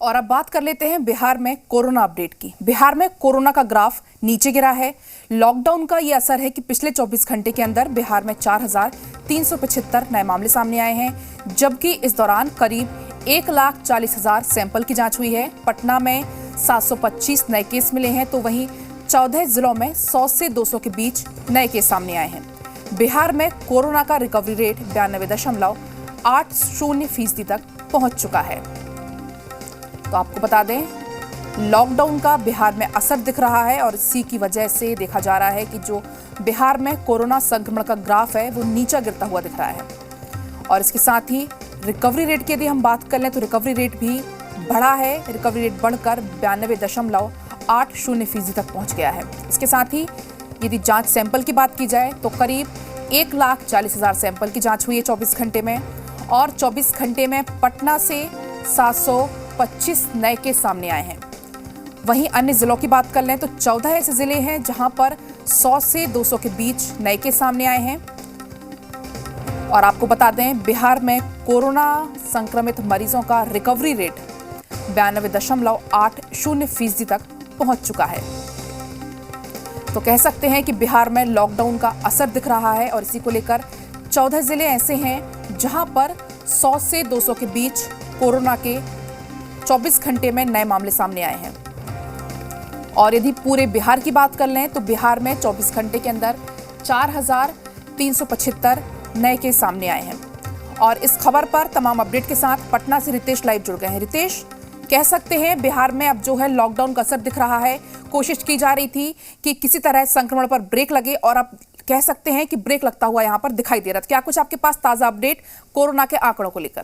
और अब बात कर लेते हैं बिहार में कोरोना अपडेट की। बिहार में कोरोना का ग्राफ नीचे गिरा है। लॉकडाउन का ये असर है कि पिछले 24 घंटे के अंदर बिहार में 4,375 नए मामले सामने आए हैं, जबकि इस दौरान करीब 1,40,000 सैंपल की जांच हुई है। पटना में 725 नए केस मिले हैं, तो वहीं 14 जिलों में 100 से 200 के बीच नए केस सामने आए हैं। बिहार में कोरोना का रिकवरी रेट 92.80% तक पहुंच चुका है। तो आपको बता दें, लॉकडाउन का बिहार में असर दिख रहा है और इसी की वजह से देखा जा रहा है कि जो बिहार में कोरोना संक्रमण का ग्राफ है वो नीचे गिरता हुआ दिख रहा है। और इसके साथ ही रिकवरी रेट की यदि हम बात कर लें तो रिकवरी रेट भी बढ़ा है। रिकवरी रेट बढ़कर 92.80% तक पहुंच गया है। इसके साथ ही यदि जांच सैंपल की बात की जाए तो करीब 1,40,000 सैंपल की जांच हुई है 24 घंटे में, और 24 घंटे में पटना से 725 नए केस सामने आए हैं। वहीं अन्य जिलों की बात कर लें तो 14 ऐसे जिले हैं जहां पर 100 से 200 के बीच नए केस सामने आए हैं। और आपको बता दें, बिहार में कोरोना संक्रमित मरीजों का रिकवरी रेट 92.80% तक पहुंच चुका है। तो कह सकते हैं कि बिहार में लॉकडाउन का असर दिख रहा है और इसी को लेकर 14 जिले ऐसे हैं जहां पर 100 से 200 के बीच कोरोना के 24 घंटे में नए मामले सामने आए हैं। और यदि पूरे बिहार की बात कर लें तो बिहार में 24 घंटे के अंदर 4,375 नए केस सामने आए हैं। और इस खबर पर तमाम अपडेट के साथ पटना से रितेश लाइव जुड़ गए हैं। रितेश, कह सकते हैं बिहार में अब जो है लॉकडाउन का असर दिख रहा है। कोशिश की जा रही थी कि किसी तरह संक्रमण पर ब्रेक लगे और अब कह सकते हैं कि ब्रेक लगता हुआ यहां पर दिखाई दे रहा था। क्या कुछ आपके पास ताजा अपडेट कोरोना के आंकड़ों को लेकर?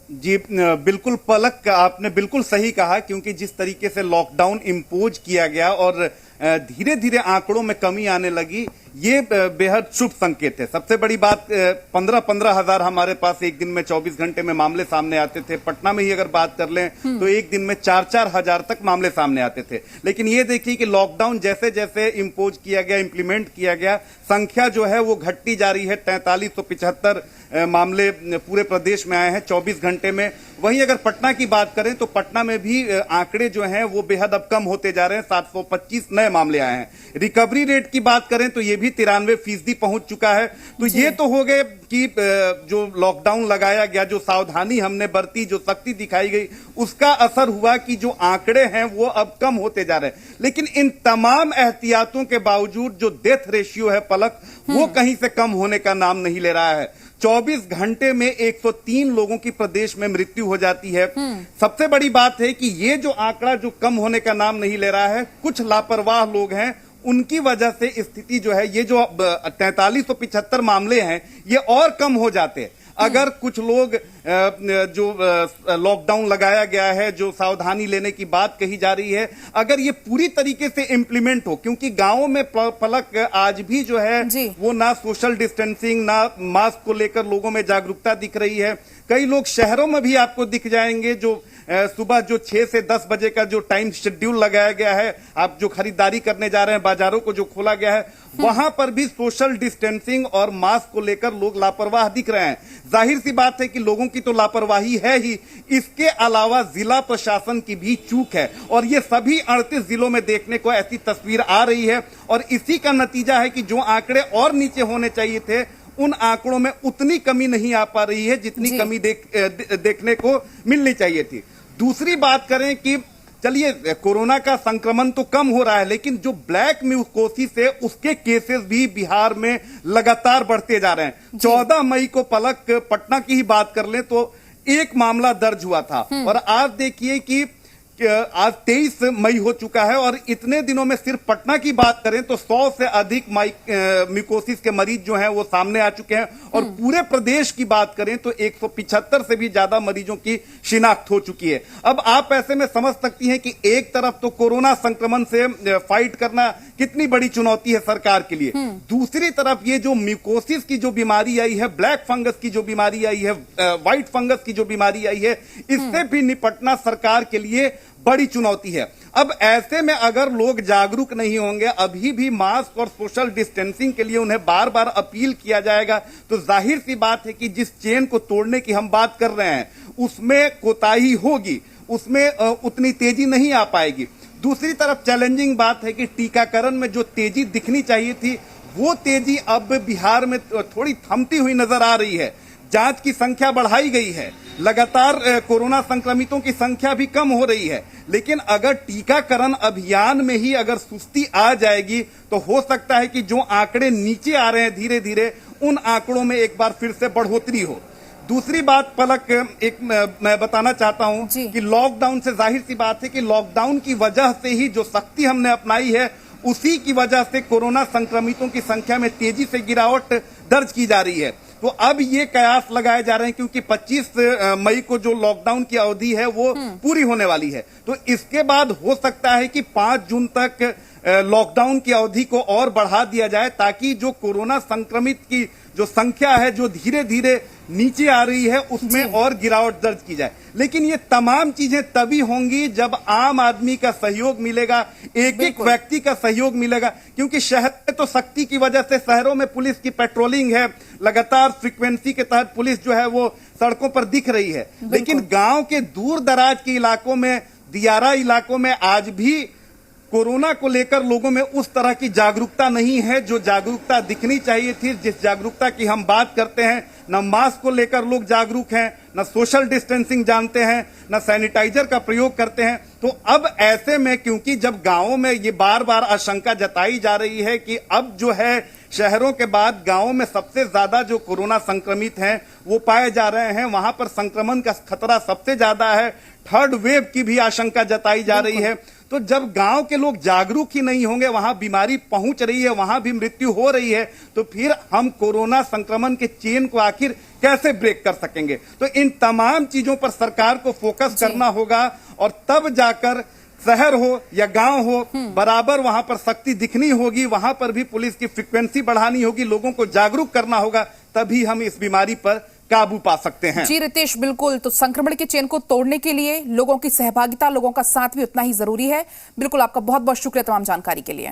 जी बिल्कुल पलक, आपने बिल्कुल सही कहा, क्योंकि जिस तरीके से लॉकडाउन इम्पोज किया गया और धीरे धीरे आंकड़ों में कमी आने लगी, ये बेहद शुभ संकेत है। सबसे बड़ी बात, 15-15 हजार हमारे पास एक दिन में 24 घंटे में मामले सामने आते थे। पटना में ही अगर बात कर लें तो एक दिन में 4-4 हजार तक मामले सामने आते थे। लेकिन ये देखिए कि लॉकडाउन जैसे जैसे इम्पोज किया गया, इंप्लीमेंट किया गया, संख्या जो है वो घटती जा रही है। 4375 मामले पूरे प्रदेश में आए हैं 24 घंटे में। वहीं अगर पटना की बात करें तो पटना में भी आंकड़े जो हैं वो बेहद अब कम होते जा रहे हैं। 725 नए मामले आए हैं। रिकवरी रेट की बात करें तो ये भी 93% पहुंच चुका है। तो ये तो हो गए कि जो लॉकडाउन लगाया गया, जो सावधानी हमने बरती, जो सख्ती दिखाई गई, उसका असर हुआ कि जो आंकड़े हैं वो अब कम होते जा रहे हैं। लेकिन इन तमाम एहतियातों के बावजूद जो डेथ रेशियो है पलक, वो कहीं से कम होने का नाम नहीं ले रहा है। 24 घंटे में 103 लोगों की प्रदेश में मृत्यु हो जाती है। सबसे बड़ी बात है कि ये जो आंकड़ा जो कम होने का नाम नहीं ले रहा है, कुछ लापरवाह लोग हैं, उनकी वजह से स्थिति जो है, ये जो 4375 मामले हैं, ये और कम हो जाते। अगर कुछ लोग जो लॉकडाउन लगाया गया है, जो सावधानी लेने की बात कही जा रही है, अगर ये पूरी तरीके से इंप्लीमेंट हो, क्योंकि गांवों में पलक आज भी जो है वो ना सोशल डिस्टेंसिंग, ना मास्क को लेकर लोगों में जागरूकता दिख रही है। कई लोग शहरों में भी आपको दिख जाएंगे जो सुबह जो 6 से 10 बजे का जो टाइम शेड्यूल लगाया गया है, आप जो खरीदारी करने जा रहे हैं, बाजारों को जो खोला गया है, वहां पर भी सोशल डिस्टेंसिंग और मास्क को लेकर लोग लापरवाह दिख रहे हैं। जाहिर सी बात है कि लोगों की तो लापरवाही है ही, इसके अलावा जिला प्रशासन की भी चूक है। और ये सभी 38 जिलों में देखने को ऐसी तस्वीर आ रही है। और इसी का नतीजा है कि जो आंकड़े और नीचे होने चाहिए थे, उन आंकड़ों में उतनी कमी नहीं आ पा रही है जितनी कमी देखने को मिलनी चाहिए थी। दूसरी बात करें कि चलिए कोरोना का संक्रमण तो कम हो रहा है, लेकिन जो ब्लैक म्यूकोसिस है उसके केसेस भी बिहार में लगातार बढ़ते जा रहे हैं। 14 मई को पलक, पटना की ही बात कर लें तो एक मामला दर्ज हुआ था, और आज देखिए कि आज 23 मई हो चुका है, और इतने दिनों में सिर्फ पटना की बात करें तो 100 से अधिक म्यूकोसिस के मरीज जो हैं वो सामने आ चुके हैं। और पूरे प्रदेश की बात करें तो 175 से भी ज्यादा मरीजों की शिनाख्त हो चुकी है। अब आप ऐसे में समझ सकती हैं कि एक तरफ तो कोरोना संक्रमण से फाइट करना कितनी बड़ी चुनौती है सरकार के लिए, दूसरी तरफ ये जो म्यूकोसिस की जो बीमारी आई है, ब्लैक फंगस की जो बीमारी आई है, व्हाइट फंगस की जो बीमारी आई है, इससे भी निपटना सरकार के लिए बड़ी चुनौती है। अब ऐसे में अगर लोग जागरूक नहीं होंगे, अभी भी मास्क और सोशल डिस्टेंसिंग के लिए उन्हें बार बार अपील किया जाएगा, तो जाहिर सी बात है कि जिस चेन को तोड़ने की हम बात कर रहे हैं उसमें कोताही होगी, उसमें उतनी तेजी नहीं आ पाएगी। दूसरी तरफ चैलेंजिंग बात है कि टीकाकरण में जो तेजी दिखनी चाहिए थी वो तेजी अब बिहार में थोड़ी थमती हुई नजर आ रही है। जांच की संख्या बढ़ाई गई है, लगातार कोरोना संक्रमितों की संख्या भी कम हो रही है, लेकिन अगर टीकाकरण अभियान में ही अगर सुस्ती आ जाएगी तो हो सकता है कि जो आंकड़े नीचे आ रहे हैं धीरे धीरे, उन आंकड़ों में एक बार फिर से बढ़ोतरी हो। दूसरी बात पलक, एक मैं बताना चाहता हूं कि लॉकडाउन से जाहिर सी बात है कि लॉकडाउन की वजह से ही जो सख्ती हमने अपनाई है उसी की वजह से कोरोना संक्रमितों की संख्या में तेजी से गिरावट दर्ज की जा रही है। तो अब ये कयास लगाए जा रहे हैं क्योंकि 25 मई को जो लॉकडाउन की अवधि है वो पूरी होने वाली है, तो इसके बाद हो सकता है कि 5 जून तक लॉकडाउन की अवधि को और बढ़ा दिया जाए ताकि जो कोरोना संक्रमित की जो संख्या है जो धीरे धीरे नीचे आ रही है उसमें और गिरावट दर्ज की जाए। लेकिन ये तमाम चीजें तभी होंगी जब आम आदमी का सहयोग मिलेगा, एक एक व्यक्ति का सहयोग मिलेगा, क्योंकि शहर में तो सख्ती की वजह से शहरों में पुलिस की पेट्रोलिंग है, लगातार फ्रीक्वेंसी के तहत पुलिस जो है वो सड़कों पर दिख रही है, लेकिन गांव के दूर दराज के इलाकों में, दियारा इलाकों में आज भी कोरोना को लेकर लोगों में उस तरह की जागरूकता नहीं है जो जागरूकता दिखनी चाहिए थी। जिस जागरूकता की हम बात करते हैं, न मास्क को लेकर लोग जागरूक हैं, न सोशल डिस्टेंसिंग जानते हैं, न सैनिटाइजर का प्रयोग करते हैं। तो अब ऐसे में क्योंकि जब गांवों में ये बार बार आशंका जताई जा रही है कि अब जो है शहरों के बाद गांवों में सबसे ज्यादा जो कोरोना संक्रमित हैं वो पाए जा रहे हैं, वहां पर संक्रमण का खतरा सबसे ज्यादा है, थर्ड वेव की भी आशंका जताई जा रही है। तो जब गांव के लोग जागरूक ही नहीं होंगे, वहां बीमारी पहुंच रही है, वहां भी मृत्यु हो रही है, तो फिर हम कोरोना संक्रमण के चेन को आखिर कैसे ब्रेक कर सकेंगे? तो इन तमाम चीजों पर सरकार को फोकस करना होगा और तब जाकर शहर हो या गांव हो बराबर वहां पर सख्ती दिखनी होगी, वहां पर भी पुलिस की फ्रीक्वेंसी बढ़ानी होगी, लोगों को जागरूक करना होगा, तभी हम इस बीमारी पर काबू पा सकते हैं। जी रितेश, बिल्कुल। तो संक्रमण के चेन को तोड़ने के लिए लोगों की सहभागिता, लोगों का साथ भी उतना ही जरूरी है। बिल्कुल, आपका बहुत बहुत शुक्रिया तमाम जानकारी के लिए।